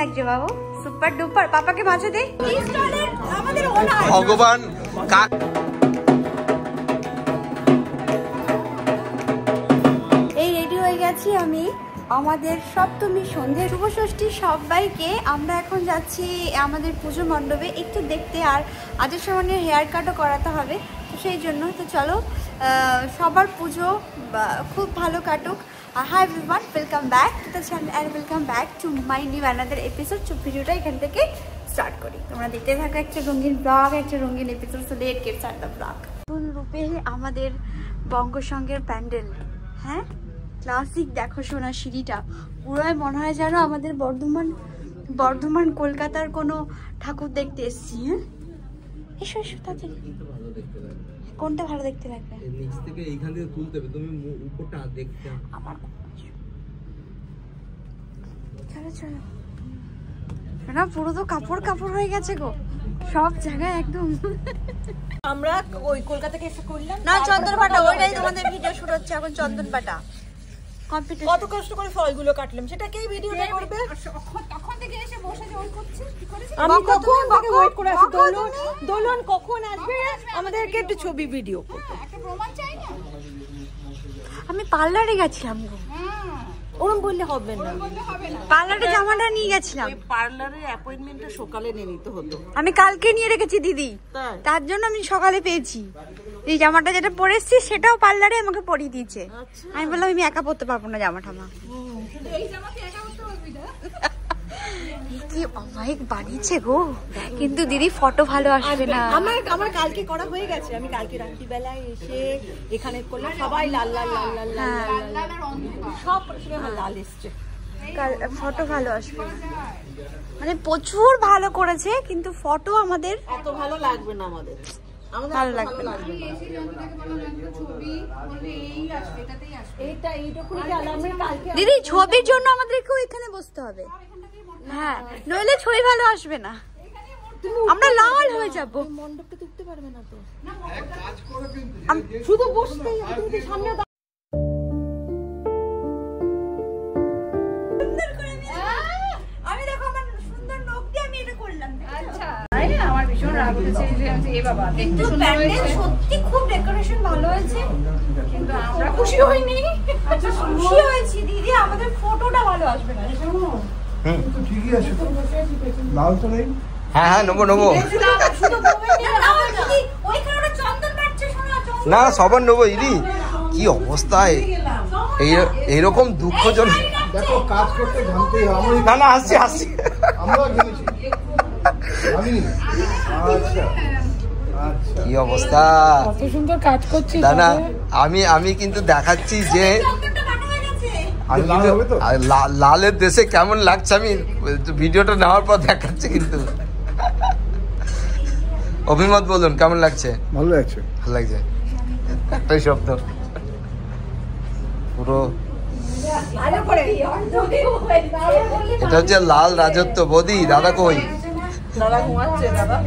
লাগছে বাবু? Super duper. পাপাকে মাঝে দে। ভগবান এই রেডি হয়ে গেছি আমি আমাদের সপ্তমী সন্ধ্যে। শুভ ষষ্ঠী সবাইকে। আমরা এখন যাচ্ছি আমাদের পুজো মণ্ডপে একটু দেখতে, আর আজের সামনে হেয়ার কাটও করাতে হবে, তো সেই জন্য। তো চলো, সবার পুজো খুব ভালো কাটুক। Hi everyone, welcome back to the channel and welcome back to my new another episode. ভিডিওটা এখান থেকে স্টার্ট করি। তোমরা দেখতে থাকো একটা রঙিন ব্লগ, একটা রঙিন episode. So late get start the blog. নতুন রূপে আমাদের বঙ্গসংঘের প্যান্ডেল। হ্যাঁ, ক্লাসিক দেখো সোনা সিঁড়িটা, পুরোই মনে হয় যেন আমাদের বর্ধমান কলকাতার কোনো ঠাকুর দেখতে এসছি। হ্যাঁ, এসো এসো তাড়াতাড়ি। কোনটা ভালো দেখতে লাগবে? নিচ থেকে এইখান থেকে তুলতে হবে, তুমি উপরটা দেখতে। আমার চলো চলো না, পুরো তো কাপড় কাপড় হয়ে গেছে গো সব জায়গায় একদম। আমরা ওই কলকাতা থেকে এসে করলাম না, চন্দনপাটা, ওইটাই তোমাদের ভিডিও শুট হচ্ছে এখন। চন্দনপাটা কম্পিটিশন। কত কষ্ট করে ফলগুলো কাটলাম, সেটাকেই ভিডিওটা করবে। তখন থেকে এসে বসে যে ওই করছে, কি করেছে? আমি কখন থেকে ওয়েট করে আছি, দোলন কখন আসবে, আমাদেরকে একটু ছবি ভিডিও একটা প্রমাণ চাই না। আমি পার্লারে গেছিলাম গো। ওরম বললে হবে না, পার্লারে জামাটা নিয়ে গেছিলাম। পার্লারের অ্যাপয়েন্টমেন্টটা সকালে নিয়ে নিতে হতো। আমি কালকে নিয়ে রেখেছি দিদি, তার জন্য আমি সকালে পেয়েছি। এই জামাটা যেটা পরে এসেছি সেটাও পার্লারে আমাকে পরিয়ে দিয়েছে। আমি বললাম আমি একা পরতে পারবো না জামাটা। মা কি অমায়িক বানিয়েছে গো, কিন্তু দিদি ফটো ভালো আসবে না। আমার কালকে করা হয়ে গেছে। আমি কালকে রাত্রিবেলায় এসে এখানে করলাম, সবাই লাল লাল লাল লাল লাল লাল সব আমার লাল এসছে। ফটো ভালো আসবে না, মানে প্রচুর ভালো করেছে, কিন্তু ফটো আমাদের এত ভালো লাগবে না, আমাদের ভালো লাগবে না। দিদি ছবির জন্য আমাদেরকেও এখানে বসতে হবে। হ্যাঁ, নইলে ছবি ভালো আসবে না, আমরা লাল হয়ে যাবো। মণ্ডপটা তুলতে পারবে না তো, শুধু বসতেই সামনে। আমি দেখো আমার সুন্দর নখ দিয়ে আমি এটা করলাম। আচ্ছা, আমার ভীষণ রাগ হয়েছে যে এই বাবা দেখতে সুন্দর হয়েছে, সত্যি খুব ডেকোরেশন ভালো হয়েছে, কিন্তু আমরা খুশি হইনি। আচ্ছা, খুশি হয়েছি দিদি, আমাদের ফটোটা ভালো আসবে না। তো ঠিকই আছে, লাল তো নেই। হ্যাঁ হ্যাঁ, নেবো নেবো। না সবার নেবো। ইরি কি অবস্থায়, এইরকম দুঃখজনক। দেখো কাজ করতে জানতেই হবে। না না, আসছি আসছি। আমরাও জেনেছি। কি অবস্থা, কত সুন্দর কাজ করছিস। না না, আমি কিন্তু দেখাচ্ছি যে আমি কিন্তু লালের দেশে কেমন লাগছে, আমি ভিডিওটা নেওয়ার পর দেখাচ্ছি কিন্তু। অভিমত বলুন, কেমন লাগছে? ভালো লাগছে, ভালো লাগছে, একটাই শব্দ পুরো। এটা হচ্ছে লাল রাজত্ব। বৌদি দাদা কই? দাদা ঘুমাচ্ছে। দাদা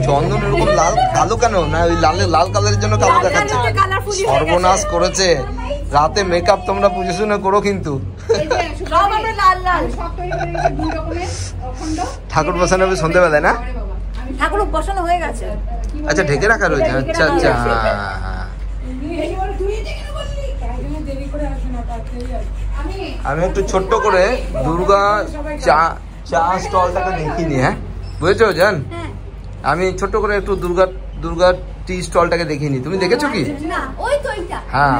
চন্দন এরকম লাল কালো কেন? না ওই লাল কালারের জন্য কালো দেখাচ্ছে। সর্বনাশ করেছে। রাতে মেকআপ তোমরা বুঝে শুনে করো কিন্তু। ঠাকুর বসানো হবে সন্ধ্যেবেলায় না? ঠাকুর বসানো হয়ে গেছে। আচ্ছা, ঢেকে রাখা রয়েছে। আচ্ছা আচ্ছা, আমি একটু ছোট্ট করে দুর্গা চা স্টলটাকে দেখিনি। হ্যাঁ বুঝেছো জান, আমি ছোট্ট করে একটু দুর্গা টি স্টলটাকে দেখিনি। তুমি দেখেছো কি? হ্যাঁ,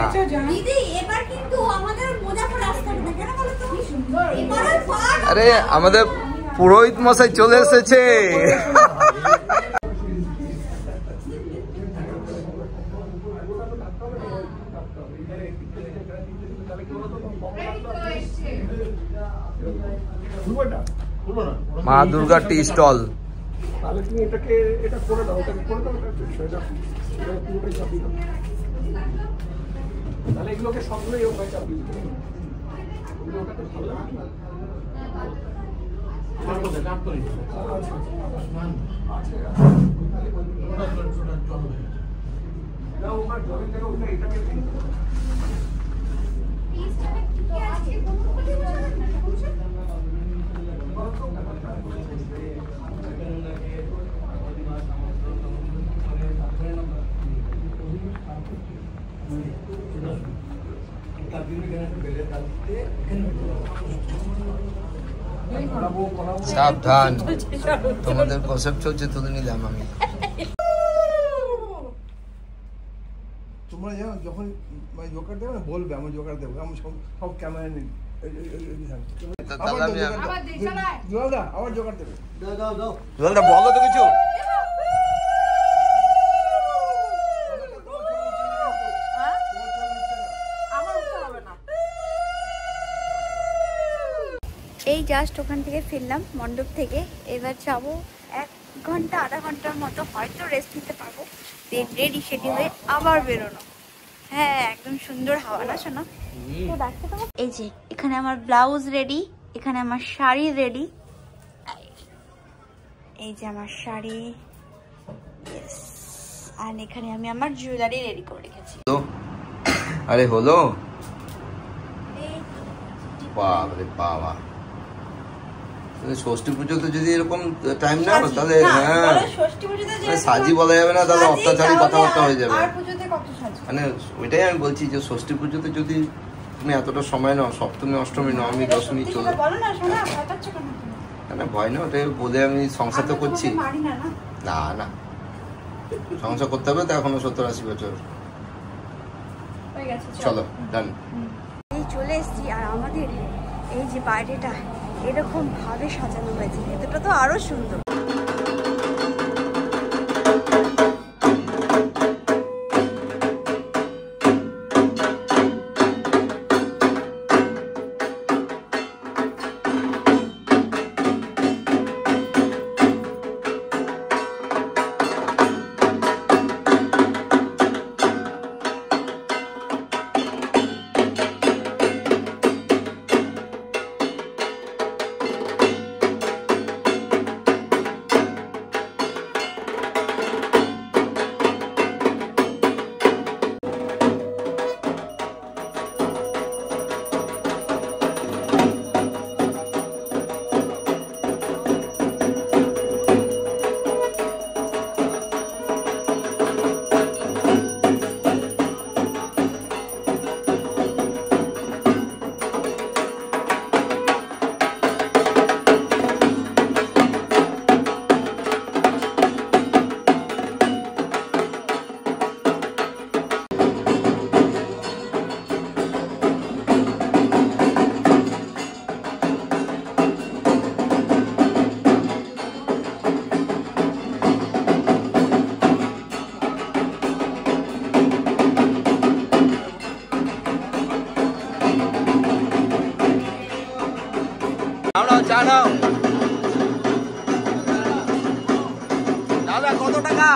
আরে আমাদের পুরোহিত মশাই চলে এসেছে। মা দুর্গা টি স্টল। তাহলে তুমি এটা করে দাও, তাহলে এগুলোকে সবগুলোই চাপিয়ে দিতে। এটাকে সাবধান, তোমাদের কনসেপ্ট চলছে, তুলে নিলাম আমি। তোমরা জানো যখন জোকার দেবে না বলবে আমি জোকার দেবো, আমি সব ক্যামেরা নিই। আবার জোকার দেবে, জলটা বলো তো কিছু। এই জাস্ট ওখান থেকে ফিরলাম মণ্ডপ থেকে। এবার যাবো 1 ঘন্টা আধা ঘন্টার মতো, হয়তো রেস্ট নিতে পারবো, দেন রেডি সেডি হয়ে আবার বেরোনো। হ্যাঁ একদম সুন্দর হাওয়া না শোনা। এই যে এখানে আমার ব্লাউজ রেডি, এখানে আমার শাড়ি রেডি, এই যে আমার শাড়ি, আর এখানে আমি আমার জুয়েলারি রেডি করে রেখেছি। আরে হলো, বাবারে বাবা, ষষ্ঠী পুজোতে যদি এরকম টাইম না তাহলে হ্যাঁ সাজি বলা যাবে না, তাহলে অত্যাচারী কথাবার্তা হয়ে যাবে। মানে ওইটাই আমি বলছি যে ষষ্ঠী পুজোতে যদি তুমি এতটা সময় নাও, সপ্তমী অষ্টমী নবমী দশমী চলে না, ভয় না, ওটাই বলে আমি সংসার তো করছি না, না সংসার করতে হবে তো এখনো 70-80 বছর। চলো ডান। এই চলে এসছি, আর আমাদের এই যে বাইরেটা এরকম ভাবে সাজানো হয়েছে, এটা তো আরো সুন্দর। জানাও দাদা কত টাকা?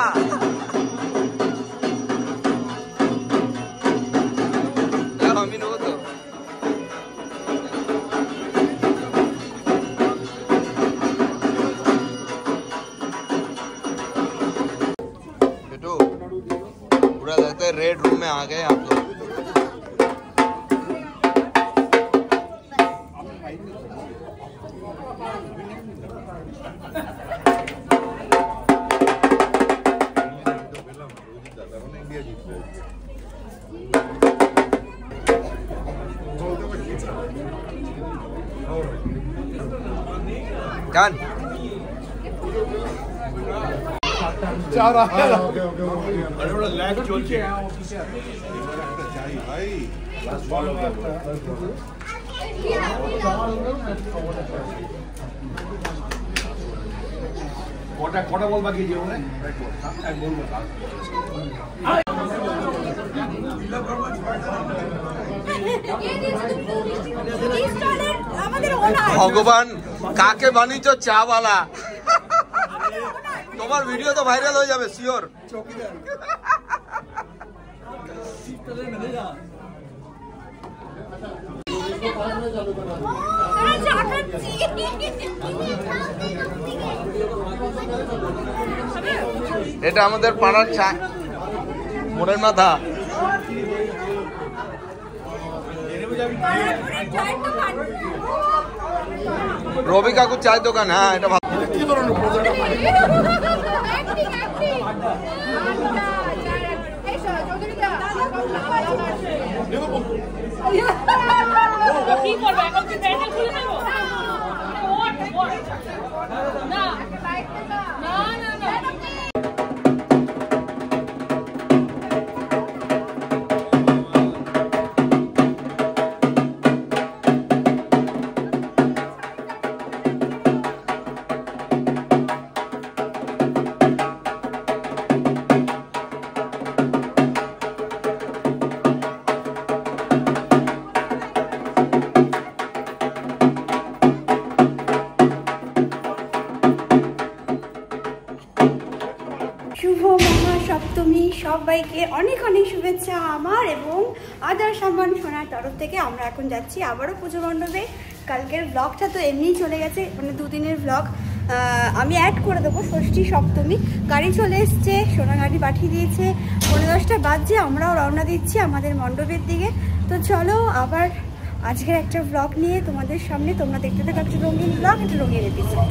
আমি নেবো তো। पूरा लगता है रेड रूम में आ गए आप लोग। Done. কটা বল বাকি যে ওরে ভগবান কাকে বানিয়েছো চাওয়ালা? তোমার ভিডিও তো ভাইরাল হয়ে যাবে শিওর। এটা আমাদের পাড়ার চা মোড়ের মাথা। রবি কাকুর চায়ের দোকান। হ্যাঁ এটা ভালো। কি ধরনের প্রোগ্রাম? কি করবে এখন? কি প্যান্ডেল খুলে দেবো? না না না না শুভ মহাসপ্তমী সবাইকে অনেক অনেক শুভেচ্ছা আমার এবং আদার সম্মান সোনার তরফ থেকে। আমরা এখন যাচ্ছি আবারও পুজো মণ্ডপে। কালকের ব্লগটা তো এমনিই চলে গেছে, মানে দুদিনের ব্লগ আমি অ্যাড করে দেবো। ষষ্ঠী সপ্তমী গাড়ি চলে এসছে, সোনা গাড়ি পাঠিয়ে দিয়েছে, 10:30 বাজছে। আমরাও রওনা দিচ্ছি আমাদের মণ্ডপের দিকে। তো চলো আবার আজকের একটা ব্লগ নিয়ে তোমাদের সামনে, তোমরা দেখতে থাকো একটা রঙিন ব্লগ, একটা রঙিন এপিসোড।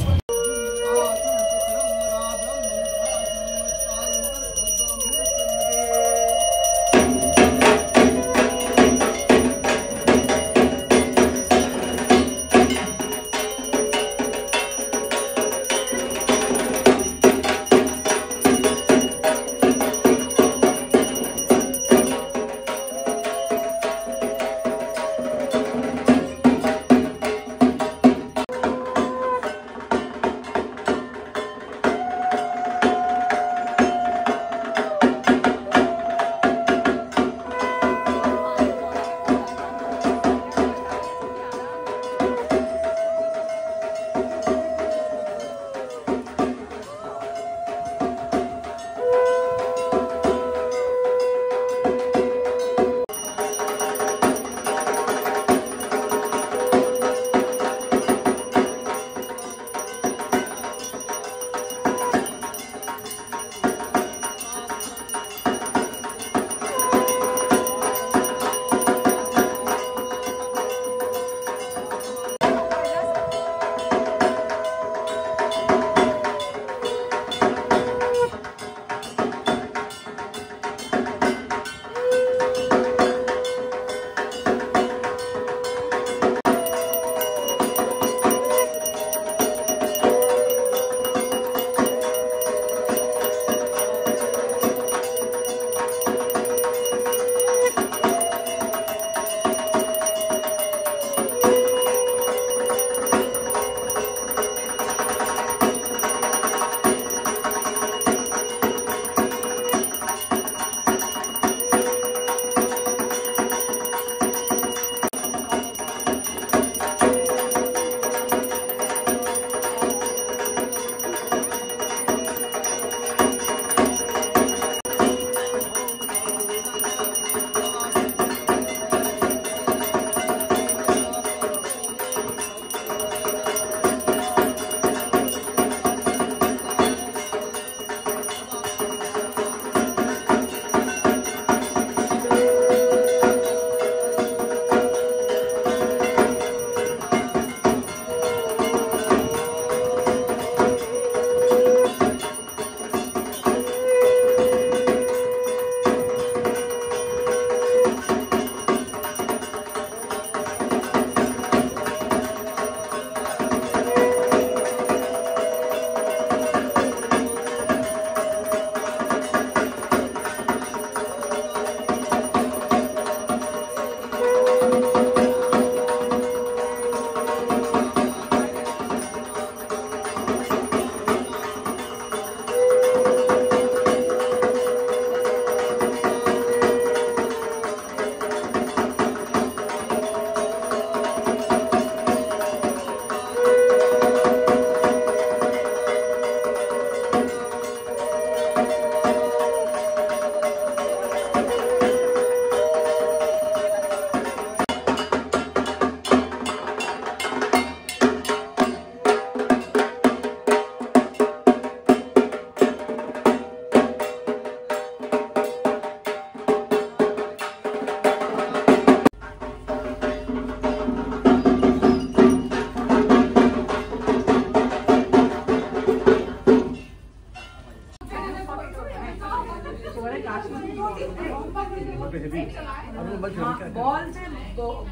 বলছে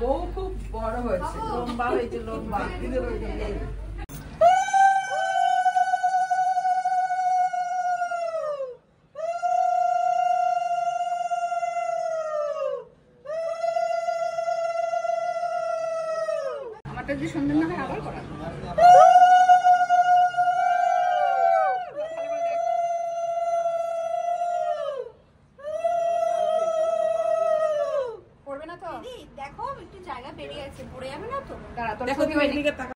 বউ খুব বড় হয়েছে, লম্বা হয়েছে, লম্বা। আমারটা যদি সুন্দর না হয় আবার করা পড়বে না তো? দিদি দেখো একটু জায়গা বেরিয়ে আছে, পড়ে যাবে না তো? দাঁড়া, তোর দেখো তুমি এদিকে তাকা।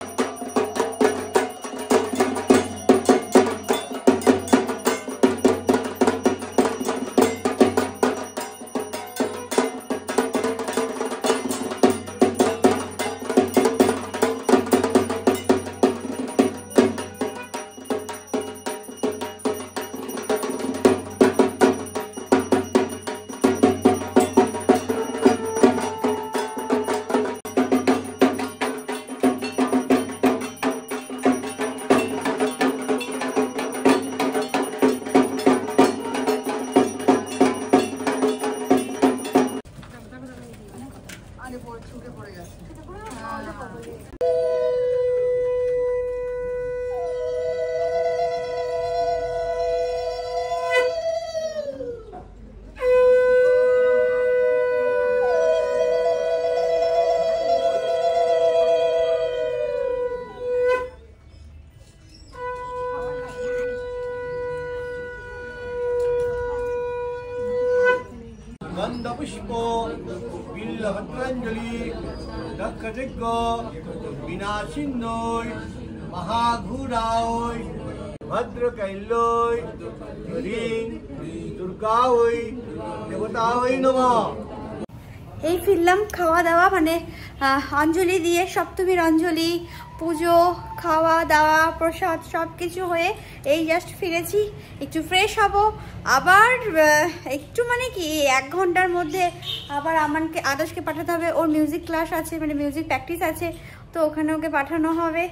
গন্ধপুষ্প বিল্লভদ্রাঞ্জলি দক্ষযজ্ঞ বিনাশিন্নয় মহাঘুরায় ভদ্রকৈল্যয় হরিং দুর্গায় দেবতায় নমঃ। এই ফিরলাম খাওয়া দাওয়া, মানে অঞ্জলি দিয়ে, সপ্তমীর অঞ্জলি, পুজো, খাওয়া দাওয়া, প্রসাদ সব কিছু হয়ে এই জাস্ট ফিরেছি। একটু ফ্রেশ হব, আবার একটু মানে কি 1 ঘন্টার মধ্যে আবার আমাকে আদর্শকে পাঠাতে হবে, ওর মিউজিক ক্লাস আছে, মানে মিউজিক প্র্যাকটিস আছে, তো ওখানে ওকে পাঠানো হবে।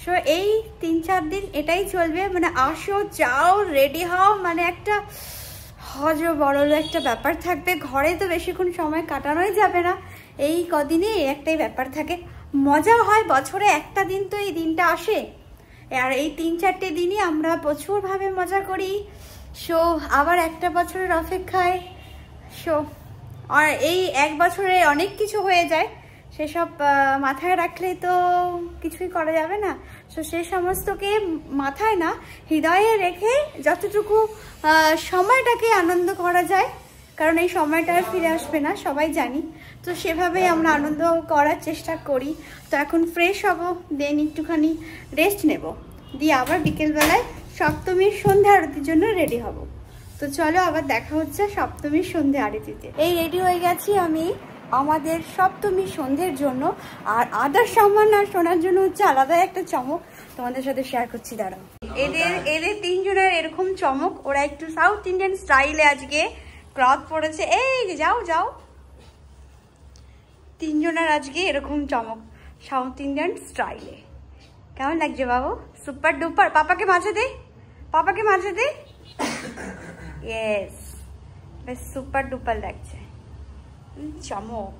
সো এই 3-4 দিন এটাই চলবে, মানে আসো যাও রেডি হও, মানে একটা হজ বড়লো একটা ব্যাপার থাকবে। ঘরে তো বেশিক্ষণ সময় কাটানোই যাবে না, এই কদিনে একটাই ব্যাপার থাকে। মজা হয়, বছরে একটা দিন তো এই দিনটা আসে, আর এই 3-4টে দিনই আমরা প্রচুরভাবে মজা করি। সো আবার একটা বছরের অপেক্ষায়। সো আর এই 1 বছরে অনেক কিছু হয়ে যায়, সেসব মাথায় রাখলে তো কিছুই করা যাবে না। সো সে সমস্তকে মাথায় না, হৃদয়ে রেখে যতটুকু সময়টাকে আনন্দ করা যায়, কারণ এই সময়টা আর ফিরে আসবে না সবাই জানি, তো সেভাবেই আমরা আনন্দ করার চেষ্টা করি। তো এখন ফ্রেশ হব, দেন একটুখানি রেস্ট নেব, দিয়ে আবার বিকেলবেলায় সপ্তমীর সন্ধ্যা আরতির জন্য রেডি হব। তো চলো আবার দেখা হচ্ছে সপ্তমীর সন্ধ্যা আরতিতে। এই রেডি হয়ে গেছি আমি আমাদের সপ্তমী সন্ধ্যের জন্য, আর আদার সম্মান আর শোনার জন্য হচ্ছে আলাদা একটা চমক তোমাদের সাথে শেয়ার করছি, দাঁড়াও। এদের 3 জনের এরকম চমক, ওরা একটু সাউথ ইন্ডিয়ান স্টাইলে আজকে ক্লথ পরেছে। এই যাও যাও, 3 জনের আজকে এরকম চমক সাউথ ইন্ডিয়ান স্টাইলে। কেমন লাগছে বাবু? Super duper. পাপাকে মাঝে দে, পাপাকে মাঝে দে। ইয়েস, বেশ সুপার ডুপার লাগছে, চমক।